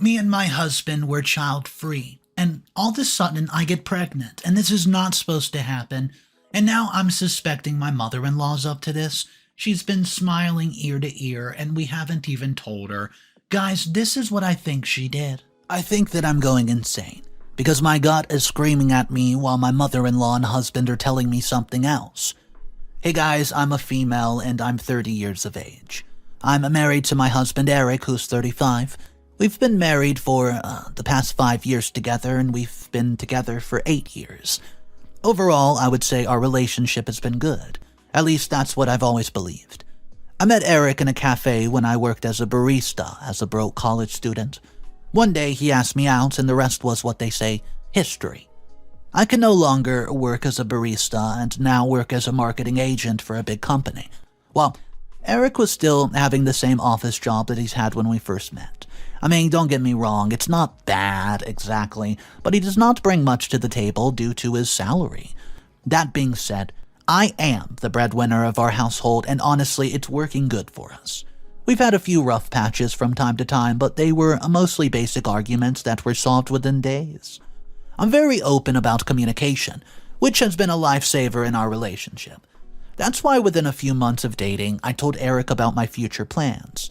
me and my husband were child-free, and all of a sudden I get pregnant, and this is not supposed to happen, and now I'm suspecting my mother-in-law's up to this. She's been smiling ear to ear, and we haven't even told her. Guys, this is what I think she did. I think that I'm going insane, because my gut is screaming at me while my mother-in-law and husband are telling me something else. Hey guys, I'm a female, and I'm 30 years of age. I'm married to my husband Eric, who's 35. We've been married for the past 5 years together, and we've been together for 8 years. Overall, I would say our relationship has been good. At least that's what I've always believed. I met Eric in a cafe when I worked as a barista as a broke college student. One day he asked me out, and the rest was what they say, history. I can no longer work as a barista and now work as a marketing agent for a big company. Well, Eric was still having the same office job that he's had when we first met. I mean, don't get me wrong, it's not bad exactly, but he does not bring much to the table due to his salary. That being said, I am the breadwinner of our household, and honestly, it's working good for us. We've had a few rough patches from time to time, but they were mostly basic arguments that were solved within days. I'm very open about communication, which has been a lifesaver in our relationship. That's why within a few months of dating, I told Eric about my future plans.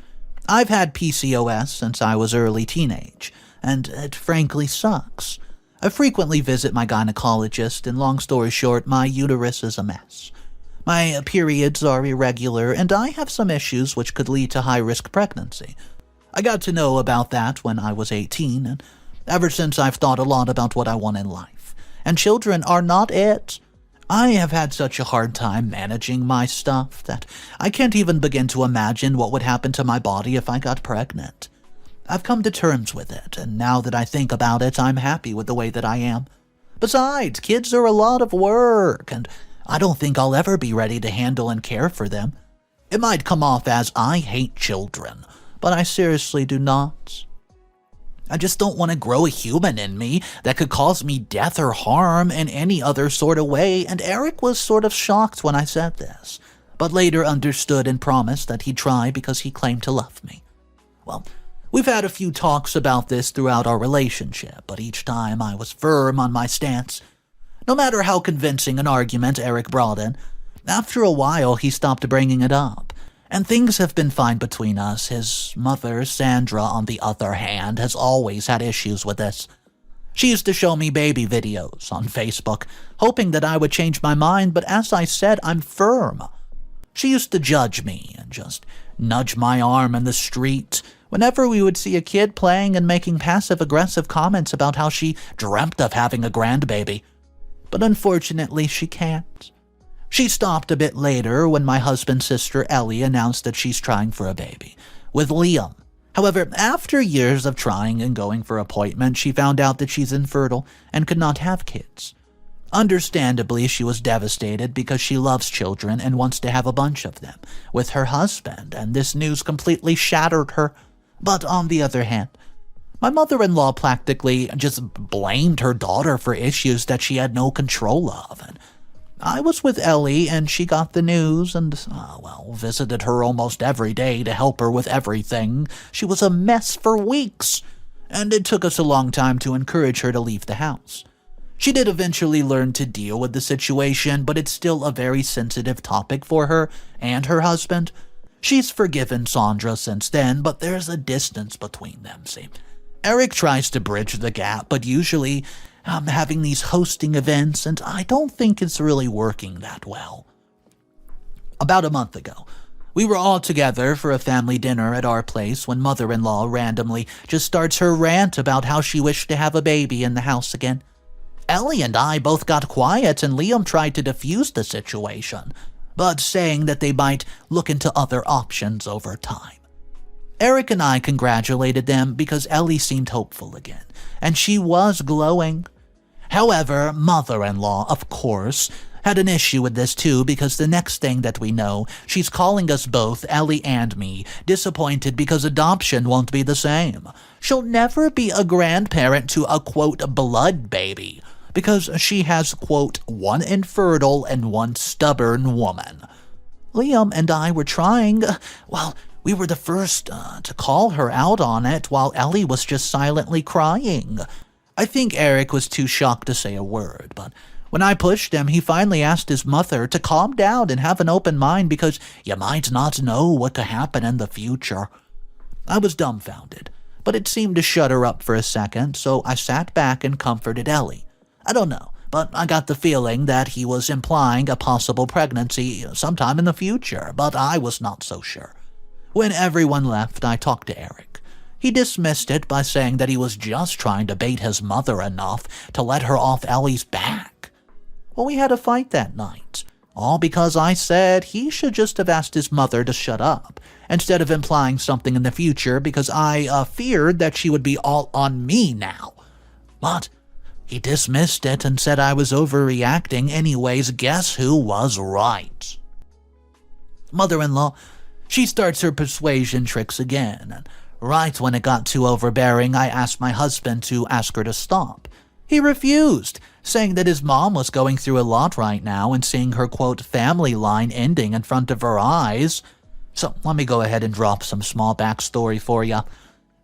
I've had PCOS since I was early teenage, and it frankly sucks. I frequently visit my gynecologist, and long story short, my uterus is a mess. My periods are irregular, and I have some issues which could lead to high-risk pregnancy. I got to know about that when I was 18, and ever since I've thought a lot about what I want in life. And children are not it. I have had such a hard time managing my stuff that I can't even begin to imagine what would happen to my body if I got pregnant. I've come to terms with it, and now that I think about it, I'm happy with the way that I am. Besides, kids are a lot of work, and I don't think I'll ever be ready to handle and care for them. It might come off as I hate children, but I seriously do not. I just don't want to grow a human in me that could cause me death or harm in any other sort of way, and Eric was sort of shocked when I said this, but later understood and promised that he'd try because he claimed to love me. Well, we've had a few talks about this throughout our relationship, but each time I was firm on my stance. No matter how convincing an argument Eric brought in, after a while he stopped bringing it up. And things have been fine between us. His mother, Sandra, on the other hand, has always had issues with this. She used to show me baby videos on Facebook, hoping that I would change my mind, but as I said, I'm firm. She used to judge me and just nudge my arm in the street whenever we would see a kid playing and making passive-aggressive comments about how she dreamt of having a grandbaby. But unfortunately, she can't. She stopped a bit later when my husband's sister Ellie announced that she's trying for a baby, with Liam. However, after years of trying and going for appointments, she found out that she's infertile and could not have kids. Understandably, she was devastated because she loves children and wants to have a bunch of them with her husband, and this news completely shattered her. But on the other hand, my mother-in-law practically just blamed her daughter for issues that she had no control of, and I was with Ellie, and she got the news and, visited her almost every day to help her with everything. She was a mess for weeks, and it took us a long time to encourage her to leave the house. She did eventually learn to deal with the situation, but it's still a very sensitive topic for her and her husband. She's forgiven Sandra since then, but there's a distance between them, see. Eric tries to bridge the gap, but usually I'm having these hosting events, and I don't think it's really working that well. About a month ago, we were all together for a family dinner at our place when mother-in-law randomly just starts her rant about how she wished to have a baby in the house again. Ellie and I both got quiet, and Liam tried to defuse the situation, but saying that they might look into other options over time. Eric and I congratulated them because Ellie seemed hopeful again, and she was glowing. However, mother-in-law, of course, had an issue with this too, because the next thing that we know, she's calling us both, Ellie and me, disappointed because adoption won't be the same. She'll never be a grandparent to a, quote, blood baby, because she has, quote, one infertile and one stubborn woman. Liam and I were trying, We were the first to call her out on it while Ellie was just silently crying. I think Eric was too shocked to say a word, but when I pushed him, he finally asked his mother to calm down and have an open mind because you might not know what could happen in the future. I was dumbfounded, but it seemed to shut her up for a second, so I sat back and comforted Ellie. I don't know, but I got the feeling that he was implying a possible pregnancy sometime in the future, but I was not so sure. When everyone left, I talked to Eric. He dismissed it by saying that he was just trying to bait his mother enough to let her off Ellie's back. Well, we had a fight that night, all because I said he should just have asked his mother to shut up, instead of implying something in the future because I feared that she would be all on me now. But he dismissed it and said I was overreacting. Anyways, guess who was right? Mother-in-law, she starts her persuasion tricks again, and right when it got too overbearing, I asked my husband to ask her to stop. He refused, saying that his mom was going through a lot right now and seeing her, quote, family line ending in front of her eyes. So let me go ahead and drop some small backstory for you.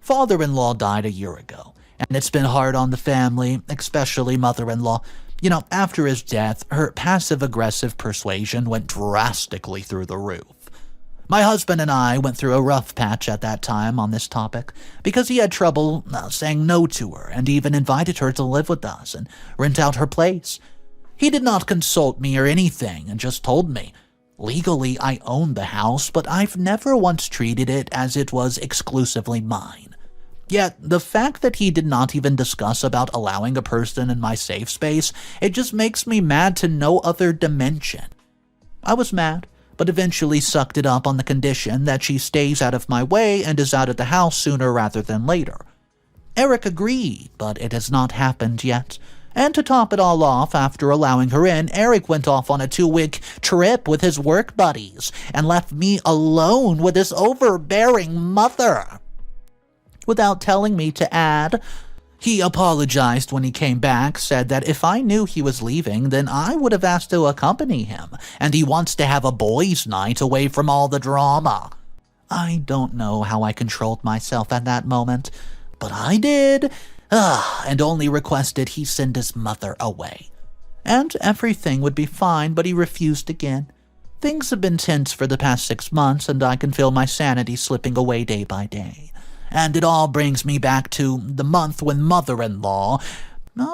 Father-in-law died a year ago, and it's been hard on the family, especially mother-in-law. You know, after his death, her passive-aggressive persuasion went drastically through the roof. My husband and I went through a rough patch at that time on this topic because he had trouble saying no to her and even invited her to live with us and rent out her place. He did not consult me or anything and just told me, legally I own the house, but I've never once treated it as it was exclusively mine. Yet, the fact that he did not even discuss about allowing a person in my safe space, it just makes me mad to no other dimension. I was mad, but eventually sucked it up on the condition that she stays out of my way and is out of the house sooner rather than later. Eric agreed, but it has not happened yet. And to top it all off, after allowing her in, Eric went off on a 2-week trip with his work buddies and left me alone with his overbearing mother. Without telling me to add, he apologized when he came back, said that if I knew he was leaving, then I would have asked to accompany him, and he wants to have a boys' night away from all the drama. I don't know how I controlled myself at that moment, but I did, and only requested he send his mother away. And everything would be fine, but he refused again. Things have been tense for the past 6 months, and I can feel my sanity slipping away day by day. And it all brings me back to the month when mother-in-law,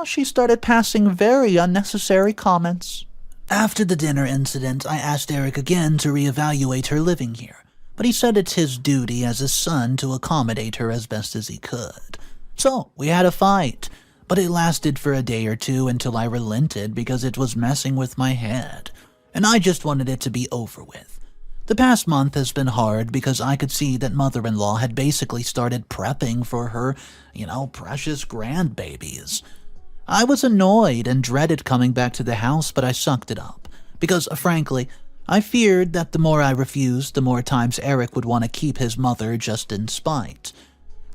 she started passing very unnecessary comments. After the dinner incident, I asked Eric again to reevaluate her living here, but he said it's his duty as his son to accommodate her as best as he could. So we had a fight, but it lasted for a day or two until I relented because it was messing with my head, and I just wanted it to be over with. The past month has been hard because I could see that mother-in-law had basically started prepping for her, precious grandbabies. I was annoyed and dreaded coming back to the house, but I sucked it up because, frankly, I feared that the more I refused, the more times Eric would want to keep his mother just in spite.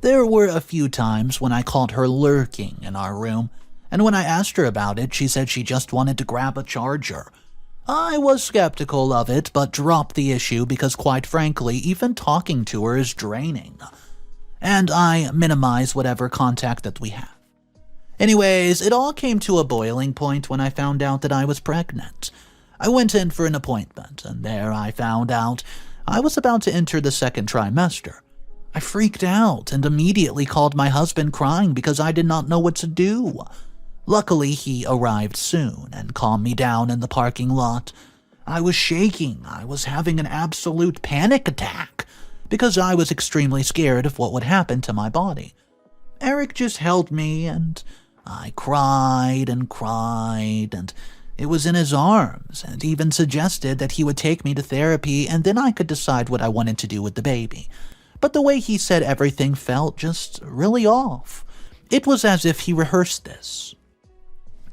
There were a few times when I caught her lurking in our room, and when I asked her about it, she said she just wanted to grab a charger. I was skeptical of it, but dropped the issue because, quite frankly, even talking to her is draining. And I minimize whatever contact that we have. Anyways, it all came to a boiling point when I found out that I was pregnant. I went in for an appointment, and there I found out I was about to enter the 2nd trimester. I freaked out and immediately called my husband crying because I did not know what to do. Luckily, he arrived soon and calmed me down in the parking lot. I was shaking. I was having an absolute panic attack because I was extremely scared of what would happen to my body. Eric just held me, and I cried, and it was in his arms, and even suggested that he would take me to therapy, and then I could decide what I wanted to do with the baby. But the way he said everything felt just really off. It was as if he rehearsed this.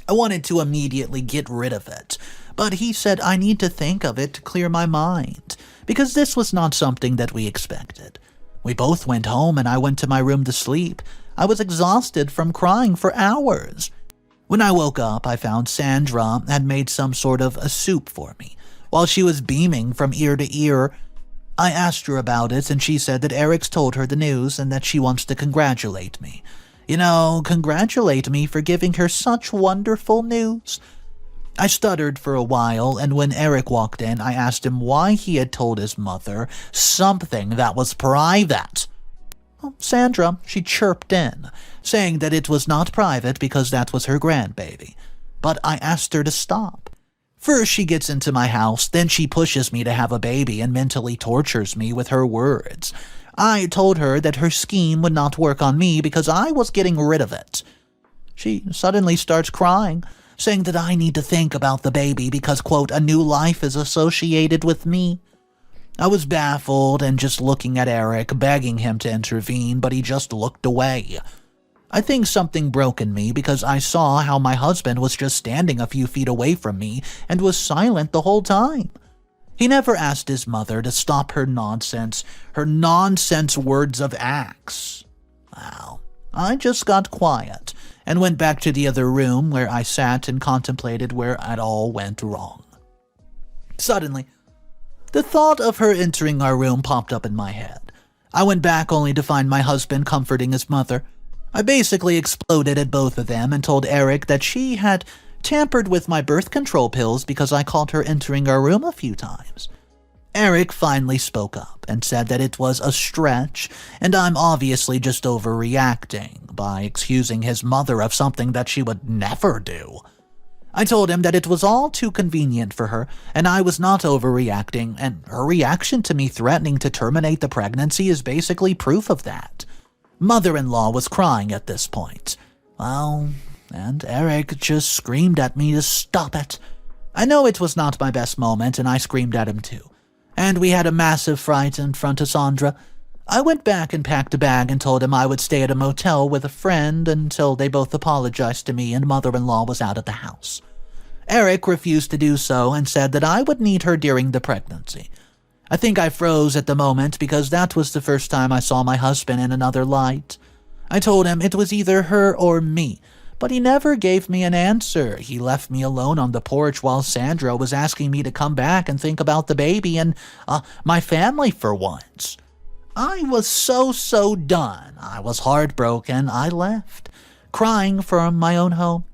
I wanted to immediately get rid of it, but he said I need to think of it to clear my mind, because this was not something that we expected. We both went home and I went to my room to sleep. I was exhausted from crying for hours. When I woke up, I found Sandra had made some sort of a soup for me, while she was beaming from ear to ear. I asked her about it, and she said that Eric's told her the news and that she wants to congratulate me. Congratulate me for giving her such wonderful news. I stuttered for a while, and when Eric walked in, I asked him why he had told his mother something that was private. Sandra, she chirped in, saying that it was not private because that was her grandbaby. But I asked her to stop. First she gets into my house, then she pushes me to have a baby and mentally tortures me with her words. I told her that her scheme would not work on me because I was getting rid of it. She suddenly starts crying, saying that I need to think about the baby because, quote, a new life is associated with me. I was baffled and just looking at Eric, begging him to intervene, but he just looked away. I think something broke in me because I saw how my husband was just standing a few feet away from me and was silent the whole time. He never asked his mother to stop her nonsense words of acts. Wow. I just got quiet and went back to the other room where I sat and contemplated where it all went wrong. Suddenly, the thought of her entering our room popped up in my head. I went back only to find my husband comforting his mother. I basically exploded at both of them and told Eric that she had tampered with my birth control pills because I caught her entering our room a few times. Eric finally spoke up and said that it was a stretch and I'm obviously just overreacting by excusing his mother of something that she would never do. I told him that it was all too convenient for her and I was not overreacting, and her reaction to me threatening to terminate the pregnancy is basically proof of that. Mother-in-law was crying at this point. Well, and Eric just screamed at me to stop it. I know it was not my best moment and I screamed at him too. And we had a massive fight in front of Sandra. I went back and packed a bag and told him I would stay at a motel with a friend until they both apologized to me and mother-in-law was out of the house. Eric refused to do so and said that I would need her during the pregnancy. I think I froze at the moment because that was the first time I saw my husband in another light. I told him it was either her or me, but he never gave me an answer. He left me alone on the porch while Sandra was asking me to come back and think about the baby and my family for once. I was so done. I was heartbroken. I left, crying from my own home.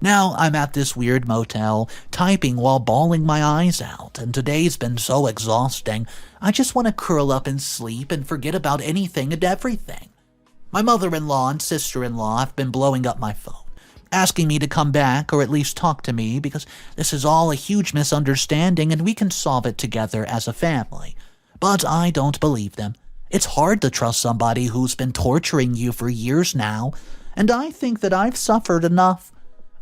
Now I'm at this weird motel, typing while bawling my eyes out, and today's been so exhausting. I just want to curl up and sleep and forget about anything and everything. My mother-in-law and sister-in-law have been blowing up my phone, asking me to come back or at least talk to me because this is all a huge misunderstanding and we can solve it together as a family. But I don't believe them. It's hard to trust somebody who's been torturing you for years now, and I think that I've suffered enough.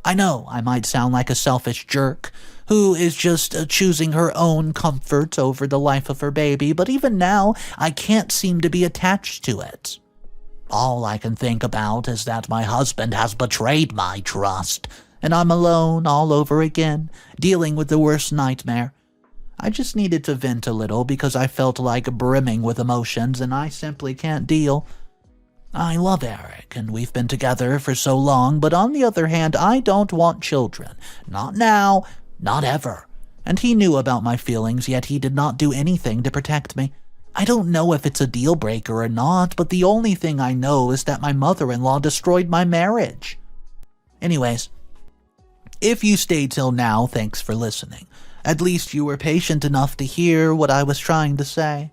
I know I might sound like a selfish jerk who is just choosing her own comfort over the life of her baby, but even now, I can't seem to be attached to it. All I can think about is that my husband has betrayed my trust, and I'm alone all over again, dealing with the worst nightmare. I just needed to vent a little because I felt like brimming with emotions and I simply can't deal. I love Eric, and we've been together for so long, but on the other hand, I don't want children. Not now, not ever. And he knew about my feelings, yet he did not do anything to protect me. I don't know if it's a deal breaker or not, but the only thing I know is that my mother-in-law destroyed my marriage. Anyways, if you stayed till now, thanks for listening. At least you were patient enough to hear what I was trying to say.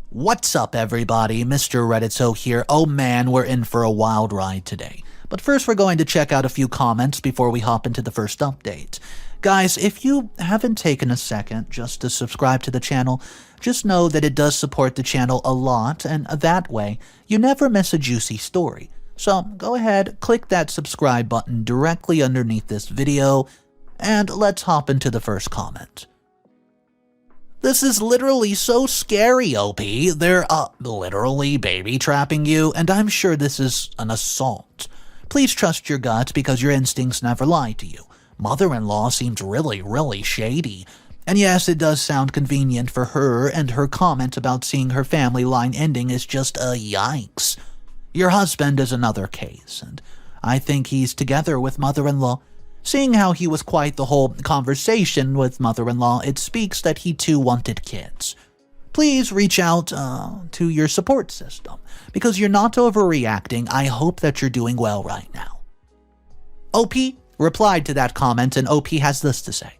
What's up, everybody? Mr. Redditso here. Oh man, we're in for a wild ride today. But first we're going to check out a few comments before we hop into the first update. Guys, if you haven't taken a second just to subscribe to the channel, just know that it does support the channel a lot, and that way, you never miss a juicy story. So go ahead, click that subscribe button directly underneath this video, and let's hop into the first comment. This is literally so scary, OP. They're, literally baby trapping you, and I'm sure this is an assault. Please trust your gut because your instincts never lie to you. Mother-in-law seems really shady. And yes, it does sound convenient for her, and her comment about seeing her family line ending is just a yikes. Your husband is another case, and I think he's together with mother-in-law. Seeing how he was quite the whole conversation with mother-in-law, it speaks that he too wanted kids. Please reach out to your support system, because you're not overreacting. I hope that you're doing well right now. OP replied to that comment, and OP has this to say.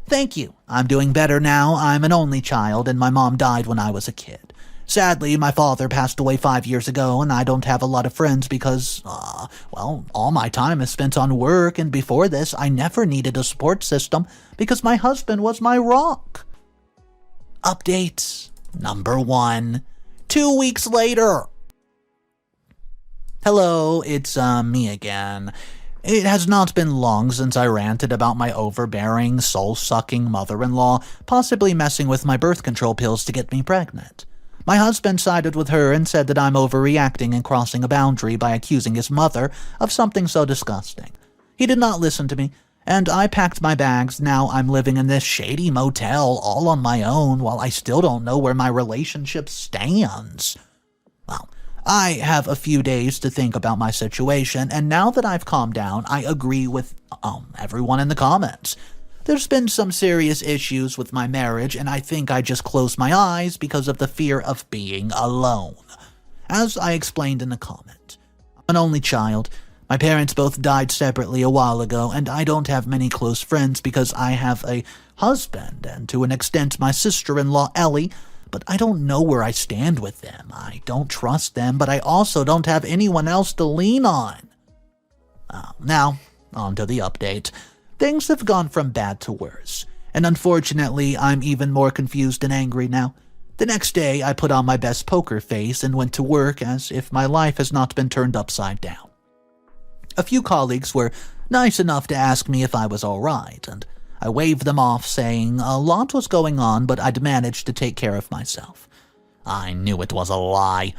Thank you. I'm doing better now. I'm an only child, and my mom died when I was a kid. Sadly, my father passed away 5 years ago, and I don't have a lot of friends because, all my time is spent on work, and before this, I never needed a support system because my husband was my rock. Updates. Number 1. 2 weeks later. Hello, it's me again. It has not been long since I ranted about my overbearing, soul-sucking mother-in-law possibly messing with my birth control pills to get me pregnant. My husband sided with her and said that I'm overreacting and crossing a boundary by accusing his mother of something so disgusting. He did not listen to me, and I packed my bags. Now I'm living in this shady motel all on my own while I still don't know where my relationship stands. Well, I have a few days to think about my situation, and now that I've calmed down, I agree with everyone in the comments. There's been some serious issues with my marriage, and I think I just closed my eyes because of the fear of being alone. As I explained in the comment, I'm an only child. My parents both died separately a while ago, and I don't have many close friends because I have a husband and to an extent my sister-in-law Ellie, but I don't know where I stand with them. I don't trust them, but I also don't have anyone else to lean on. Now, on to the update. Things have gone from bad to worse, and unfortunately, I'm even more confused and angry now. The next day, I put on my best poker face and went to work as if my life has not been turned upside down. A few colleagues were nice enough to ask me if I was all right, and I waved them off, saying a lot was going on, but I'd managed to take care of myself. I knew it was a lie,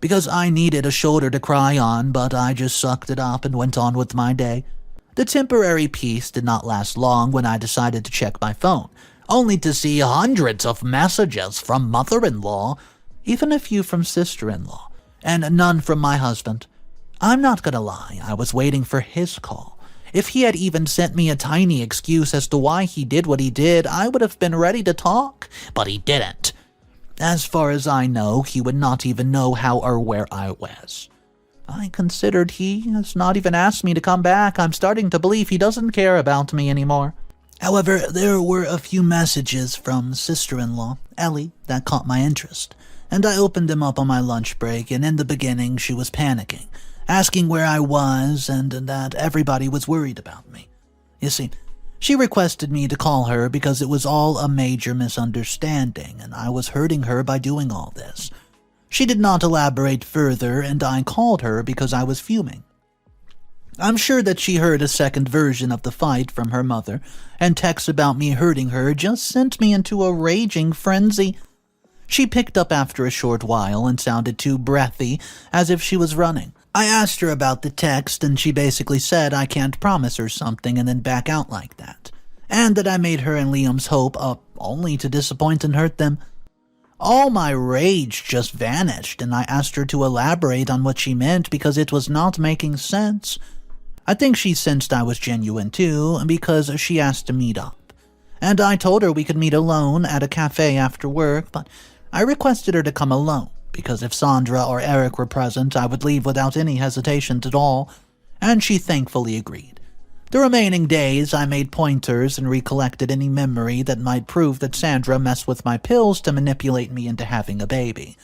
because I needed a shoulder to cry on, but I just sucked it up and went on with my day. The temporary peace did not last long when I decided to check my phone, only to see hundreds of messages from mother-in-law, even a few from sister-in-law, and none from my husband. I'm not gonna lie, I was waiting for his call. If he had even sent me a tiny excuse as to why he did what he did, I would have been ready to talk, but he didn't. As far as I know, he would not even know how or where I was. I considered he has not even asked me to come back. I'm starting to believe he doesn't care about me anymore. However, there were a few messages from sister-in-law, Ellie, that caught my interest, and I opened them up on my lunch break, and in the beginning she was panicking, asking where I was and that everybody was worried about me. You see, she requested me to call her because it was all a major misunderstanding, and I was hurting her by doing all this. She did not elaborate further, and I called her because I was fuming. I'm sure that she heard a second version of the fight from her mother, and texts about me hurting her just sent me into a raging frenzy. She picked up after a short while and sounded too breathy, as if she was running. I asked her about the text, and she basically said I can't promise her something and then back out like that, and that I made her and Liam's hope up only to disappoint and hurt them. All my rage just vanished, and I asked her to elaborate on what she meant because it was not making sense. I think she sensed I was genuine too, because she asked to meet up. And I told her we could meet alone at a cafe after work, but I requested her to come alone, because if Sandra or Eric were present, I would leave without any hesitation at all, and she thankfully agreed. The remaining days, I made pointers and recollected any memory that might prove that Sandra messed with my pills to manipulate me into having a baby.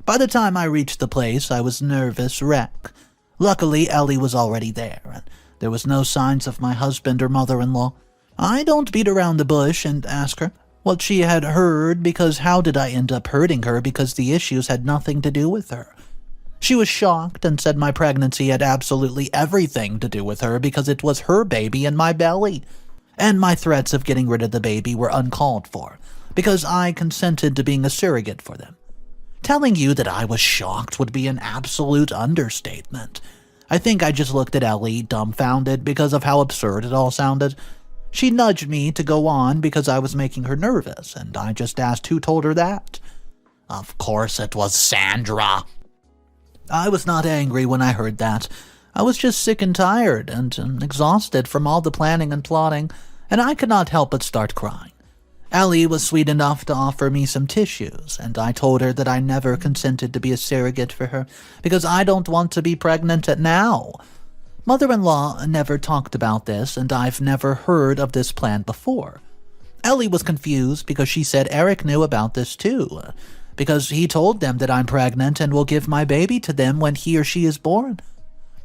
By the time I reached the place, I was nervous wreck. Luckily, Ellie was already there, and there was no signs of my husband or mother-in-law. I don't beat around the bush and ask her what she had heard, because how did I end up hurting her because the issues had nothing to do with her? She was shocked and said my pregnancy had absolutely everything to do with her because it was her baby in my belly, and my threats of getting rid of the baby were uncalled for because I consented to being a surrogate for them. Telling you that I was shocked would be an absolute understatement. I think I just looked at Ellie, dumbfounded because of how absurd it all sounded. She nudged me to go on because I was making her nervous, and I just asked who told her that. Of course it was Sandra. I was not angry when I heard that. I was just sick and tired and exhausted from all the planning and plotting, and I could not help but start crying. Ellie was sweet enough to offer me some tissues, and I told her that I never consented to be a surrogate for her because I don't want to be pregnant now. Mother-in-law never talked about this, and I've never heard of this plan before. Ellie was confused because she said Eric knew about this too, because he told them that I'm pregnant and will give my baby to them when he or she is born.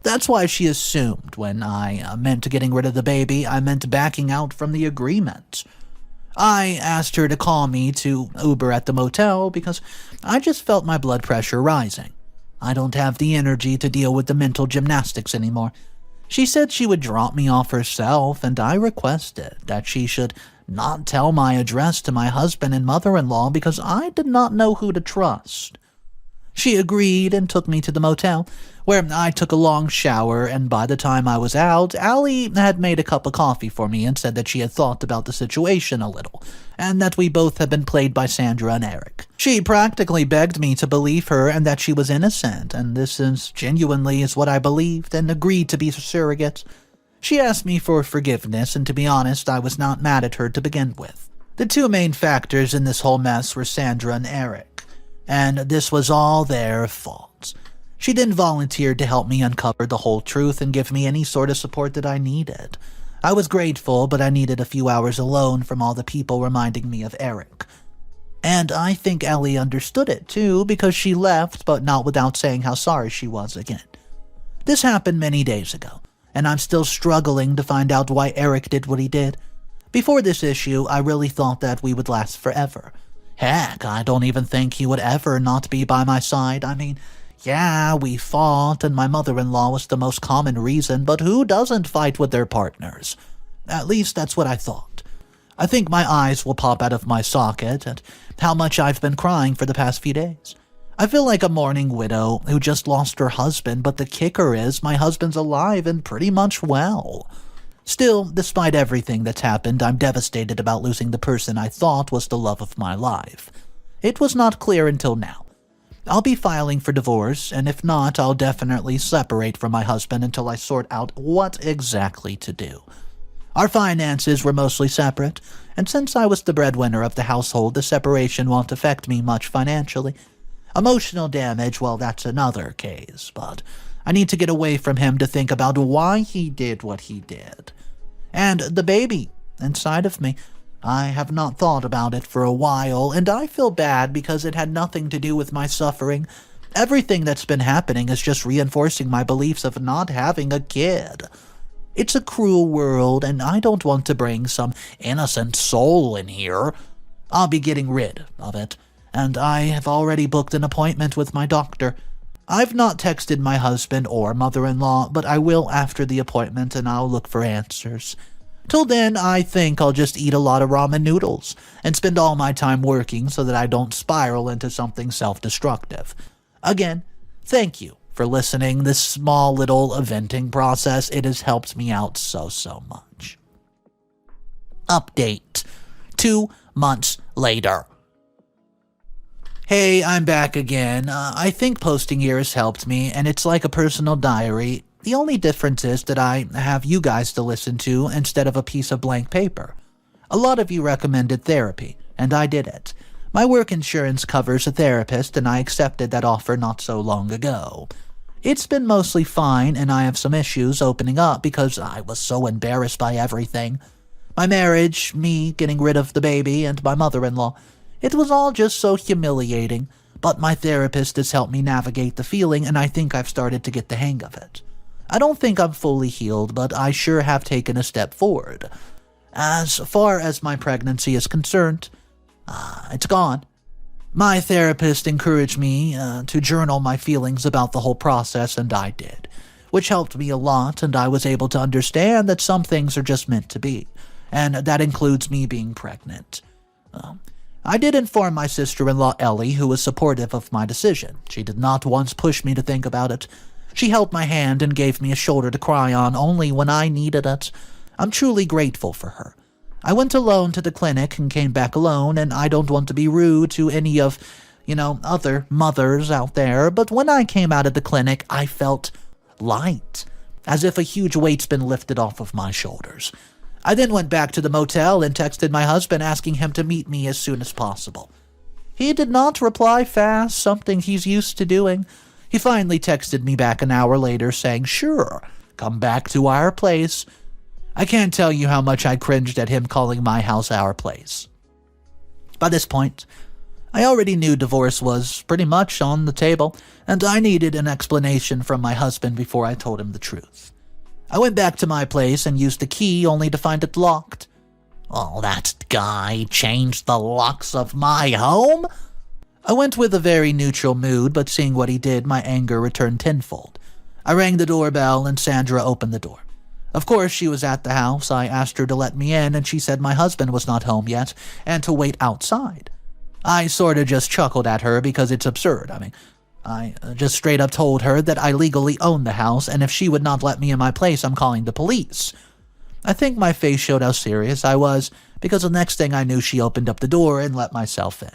That's why she assumed when I meant getting rid of the baby, I meant backing out from the agreement. I asked her to call me to Uber at the motel because I just felt my blood pressure rising. I don't have the energy to deal with the mental gymnastics anymore. She said she would drop me off herself, and I requested that she should not tell my address to my husband and mother-in-law because I did not know who to trust. She agreed and took me to the motel, where I took a long shower, and by the time I was out, Allie had made a cup of coffee for me and said that she had thought about the situation a little, and that we both had been played by Sandra and Eric. She practically begged me to believe her and that she was innocent, and this is genuinely what I believed, and agreed to be a surrogate. She asked me for forgiveness, and to be honest, I was not mad at her to begin with. The two main factors in this whole mess were Sandra and Eric, and this was all their fault. She didn't volunteer to help me uncover the whole truth and give me any sort of support that I needed. I was grateful, but I needed a few hours alone from all the people reminding me of Eric. And I think Ellie understood it too, because she left, but not without saying how sorry she was again. This happened many days ago, and I'm still struggling to find out why Eric did what he did. Before this issue, I really thought that we would last forever. Heck, I don't even think he would ever not be by my side. I mean, yeah, we fought, and my mother-in-law was the most common reason, but who doesn't fight with their partners? At least that's what I thought. I think my eyes will pop out of my socket at how much I've been crying for the past few days. I feel like a mourning widow who just lost her husband, but the kicker is my husband's alive and pretty much well. Still, despite everything that's happened, I'm devastated about losing the person I thought was the love of my life. It was not clear until now. I'll be filing for divorce, and if not, I'll definitely separate from my husband until I sort out what exactly to do. Our finances were mostly separate, and since I was the breadwinner of the household, the separation won't affect me much financially. Emotional damage, well, that's another case, but I need to get away from him to think about why he did what he did. And the baby inside of me, I have not thought about it for a while, and I feel bad because it had nothing to do with my suffering. Everything that's been happening is just reinforcing my beliefs of not having a kid. It's a cruel world, and I don't want to bring some innocent soul in here. I'll be getting rid of it, and I have already booked an appointment with my doctor. I've not texted my husband or mother-in-law, but I will after the appointment, and I'll look for answers. Till then, I think I'll just eat a lot of ramen noodles and spend all my time working so that I don't spiral into something self-destructive. Again, thank you for listening. This small little venting process, it has helped me out so much. Update. 2 months later. Hey, I'm back again. I think posting here has helped me, and it's like a personal diary. The only difference is that I have you guys to listen to instead of a piece of blank paper. A lot of you recommended therapy, and I did it. My work insurance covers a therapist, and I accepted that offer not so long ago. It's been mostly fine, and I have some issues opening up because I was so embarrassed by everything. My marriage, me getting rid of the baby, and my mother-in-law. It was all just so humiliating, but my therapist has helped me navigate the feeling, and I think I've started to get the hang of it. I don't think I'm fully healed, but I sure have taken a step forward. As far as my pregnancy is concerned, it's gone. My therapist encouraged me to journal my feelings about the whole process, and I did, which helped me a lot, and I was able to understand that some things are just meant to be, and that includes me being pregnant. I did inform my sister-in-law Ellie, who was supportive of my decision. She did not once push me to think about it. She held my hand and gave me a shoulder to cry on only when I needed it. I'm truly grateful for her. I went alone to the clinic and came back alone, and I don't want to be rude to any of, other mothers out there, but when I came out of the clinic, I felt light. as if a huge weight's been lifted off of my shoulders. I then went back to the motel and texted my husband asking him to meet me as soon as possible. He did not reply fast, something he's used to doing. He finally texted me back an hour later saying, "Sure, come back to our place." I can't tell you how much I cringed at him calling my house our place. By this point, I already knew divorce was pretty much on the table, and I needed an explanation from my husband before I told him the truth. I went back to my place and used the key only to find it locked. "Oh, that guy changed the locks of my home?" I went with a very neutral mood, but seeing what he did, my anger returned tenfold. I rang the doorbell and Sandra opened the door. Of course, she was at the house. I asked her to let me in, and she said my husband was not home yet and to wait outside. I sorta just chuckled at her because it's absurd. I just straight up told her that I legally own the house, and if she would not let me in my place, I'm calling the police. I think my face showed how serious I was, because the next thing I knew, she opened up the door and let myself in.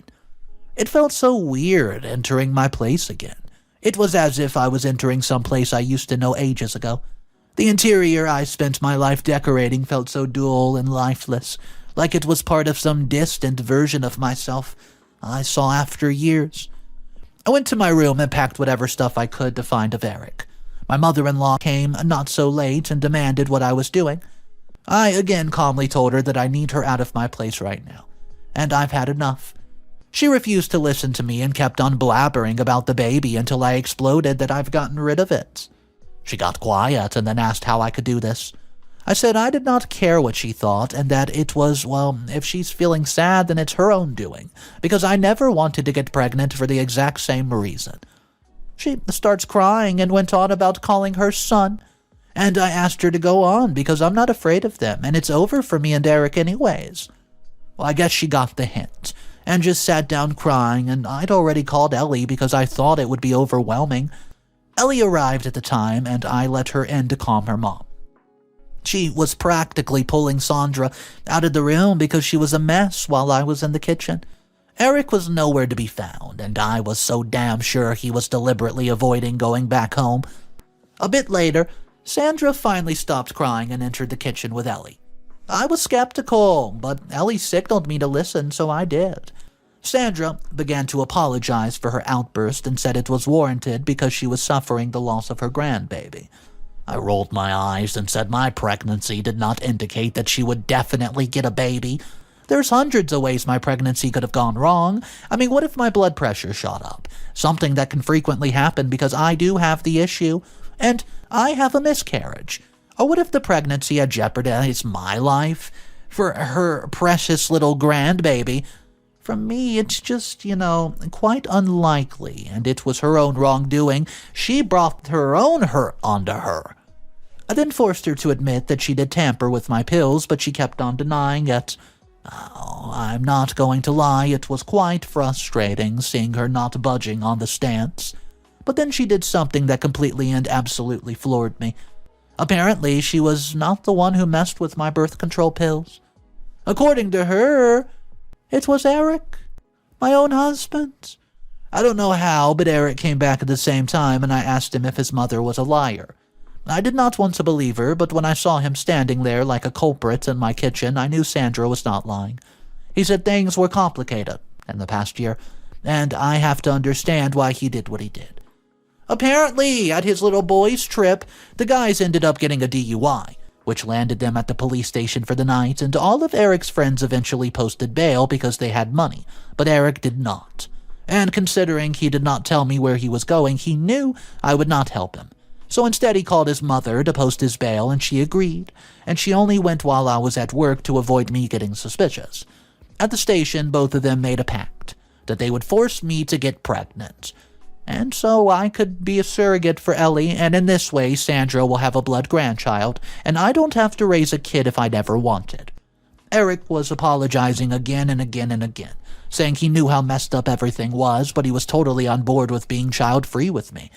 It felt so weird entering my place again. It was as if I was entering some place I used to know ages ago. The interior I spent my life decorating felt so dull and lifeless, like it was part of some distant version of myself I saw after years. I went to my room and packed whatever stuff I could to find of Eric. My mother-in-law came not so late and demanded what I was doing. I again calmly told her that I need her out of my place right now, and I've had enough. She refused to listen to me and kept on blabbering about the baby until I exploded that I've gotten rid of it. She got quiet and then asked how I could do this. I said I did not care what she thought and that it was, well, if she's feeling sad, then it's her own doing, because I never wanted to get pregnant for the exact same reason. She starts crying and went on about calling her son, and I asked her to go on because I'm not afraid of them, and it's over for me and Eric anyways. Well, I guess she got the hint, and just sat down crying, and I'd already called Ellie because I thought it would be overwhelming. Ellie arrived at the time, and I let her in to calm her mom. She was practically pulling Sandra out of the room because she was a mess while I was in the kitchen. Eric was nowhere to be found, and I was so damn sure he was deliberately avoiding going back home. A bit later, Sandra finally stopped crying and entered the kitchen with Ellie. I was skeptical, but Ellie signaled me to listen, so I did. Sandra began to apologize for her outburst and said it was warranted because she was suffering the loss of her grandbaby. I rolled my eyes and said my pregnancy did not indicate that she would definitely get a baby. There's hundreds of ways my pregnancy could have gone wrong. What if my blood pressure shot up? Something that can frequently happen because I do have the issue, and I have a miscarriage. Or what if the pregnancy had jeopardized my life for her precious little grandbaby? For me, it's just, quite unlikely, and it was her own wrongdoing. She brought her own hurt onto her. I then forced her to admit that she did tamper with my pills, but she kept on denying it. Oh, I'm not going to lie, it was quite frustrating seeing her not budging on the stance. But then she did something that completely and absolutely floored me. Apparently, she was not the one who messed with my birth control pills. According to her, it was Eric, my own husband. I don't know how, but Eric came back at the same time, and I asked him if his mother was a liar. I did not want to believe her, but when I saw him standing there like a culprit in my kitchen, I knew Sandra was not lying. He said things were complicated in the past year, and I have to understand why he did what he did. Apparently, at his little boy's trip, the guys ended up getting a DUI, which landed them at the police station for the night, and all of Eric's friends eventually posted bail because they had money, but Eric did not. And considering he did not tell me where he was going, he knew I would not help him. So instead he called his mother to post his bail, and she agreed, and she only went while I was at work to avoid me getting suspicious. At the station, both of them made a pact that they would force me to get pregnant. And so I could be a surrogate for Ellie, and in this way Sandra will have a blood grandchild, and I don't have to raise a kid if I never wanted. Eric was apologizing again and again and again, saying he knew how messed up everything was, but he was totally on board with being child-free with me.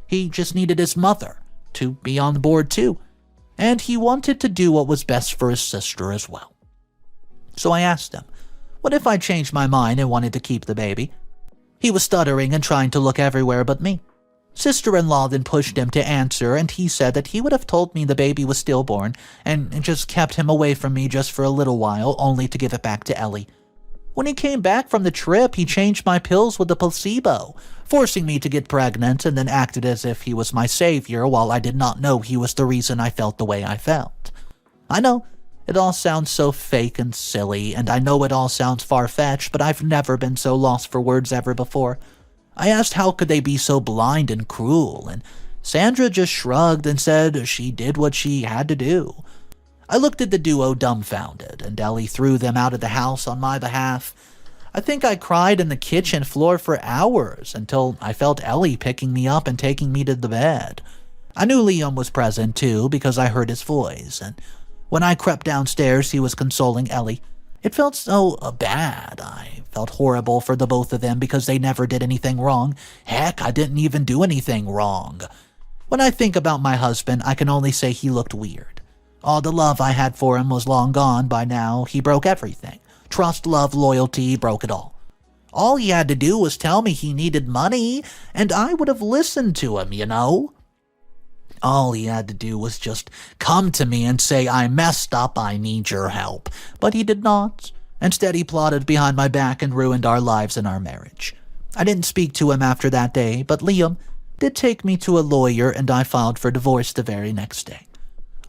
He just needed his mother to be on board too, and he wanted to do what was best for his sister as well. So I asked him, what if I changed my mind and wanted to keep the baby? He was stuttering and trying to look everywhere but me. Sister-in-law then pushed him to answer, and he said that he would have told me the baby was stillborn and just kept him away from me just for a little while, only to give it back to Ellie. When he came back from the trip, he changed my pills with the placebo, forcing me to get pregnant, and then acted as if he was my savior while I did not know he was the reason I felt the way I felt. I know, it all sounds so fake and silly, and I know it all sounds far-fetched, but I've never been so lost for words ever before. I asked how could they be so blind and cruel, and Sandra just shrugged and said she did what she had to do. I looked at the duo dumbfounded, and Ellie threw them out of the house on my behalf. I think I cried in the kitchen floor for hours until I felt Ellie picking me up and taking me to the bed. I knew Liam was present too because I heard his voice, and when I crept downstairs he was consoling Ellie. It felt so bad. I felt horrible for the both of them because they never did anything wrong. Heck, I didn't even do anything wrong. When I think about my husband, I can only say he looked weird. All the love I had for him was long gone by now. He broke everything. Trust, love, loyalty, broke it all. All he had to do was tell me he needed money, and I would have listened to him, you know? All he had to do was just come to me and say, I messed up, I need your help. But he did not. Instead, he plotted behind my back and ruined our lives and our marriage. I didn't speak to him after that day, but Liam did take me to a lawyer, and I filed for divorce the very next day.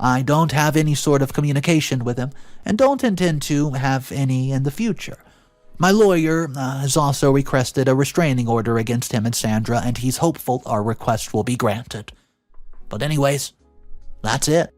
I don't have any sort of communication with him, and don't intend to have any in the future. My lawyer has also requested a restraining order against him and Sandra, and he's hopeful our request will be granted. But anyways, that's it.